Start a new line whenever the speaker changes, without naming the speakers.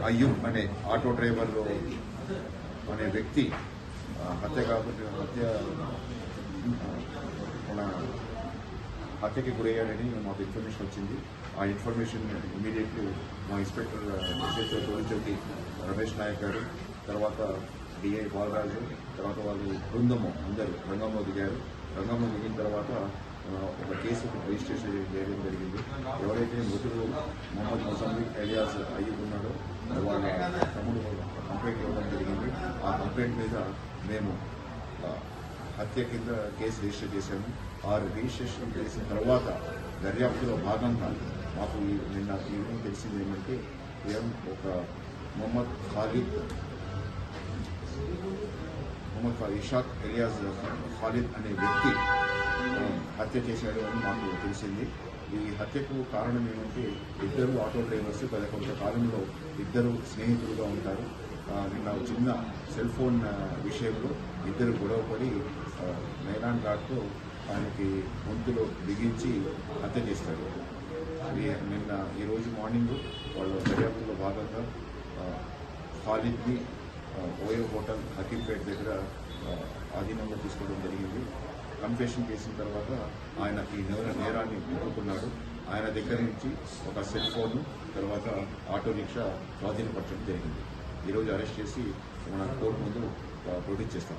అయ్యూబ్ అనే auto driver అనే వ్యక్తి హత్యకి గురయ్యాడని మాకు ఇన్ఫర్మేషన్ వచ్చింది. ఆ ఇన్ఫర్మేషన్ ఇమీడియట్లీ మా ఇన్స్పెక్టర్ తోలిచోటి రమేష్ నాయక్ గారు, తర్వాత డిఐ బాలరాజు, తర్వాత వాళ్ళు బృందము అందరూ రంగంలో దిగారు. రంగంలో దిగిన తర్వాత ఒక కేసు రిజిస్ట్రేషన్ చేయడం జరిగింది. ఎవరైతే మృతుడు మొహమ్మద్ ముసమ్మిక్ ఎలియాస్ అయ్యూబ్ ఉన్నాడో వాళ్ళ తమ్ముడు కంప్లైంట్ ఇవ్వడం జరిగింది. ఆ కంప్లైంట్ మీద మేము హత్య కింద కేసు రిజిస్టర్ చేశాము. ఆ రిజిస్ట్రేషన్ చేసిన తర్వాత దర్యాప్తులో భాగంగా మాకు నిన్న ఈవినింగ్ తెలిసింది ఏమంటే ఒక మొహమ్మద్ ఇషాక్ ఎలియాస్ ఖాలిద్ అనే వ్యక్తి హత్య చేశాడు అని మాకు తెలిసింది. ఈ హత్యకు కారణం ఏమంటే ఇద్దరు ఆటో డ్రైవర్స్ గత కొంతకాలంలో ఇద్దరు స్నేహితులుగా ఉంటారు. నిన్న చిన్న సెల్ ఫోన్ విషయంలో ఇద్దరు గొడవపడి నైలాన్ ఘాట్తో ఆయనకి గొంతులో బిగించి హత్య చేస్తాడు. నిన్న ఈరోజు మార్నింగ్ వాళ్ళ దర్యాప్తులో భాగంగా ఖాలిద్ని ఓయో హోటల్ హకీంపేట్ దగ్గర ఆధీనంలో తీసుకోవడం జరిగింది. కన్ఫెషన్ చేసిన తర్వాత ఆయన ఈ నేరాన్ని ఒప్పుకున్నాడు. ఆయన దగ్గర నుంచి ఒక సెల్ ఫోన్, తర్వాత ఆటో రిక్షా స్వాధీనపరచడం జరిగింది. ఈరోజు అరెస్ట్ చేసి మన కోర్టు ముందు ప్రొడ్యూస్ చేస్తాం.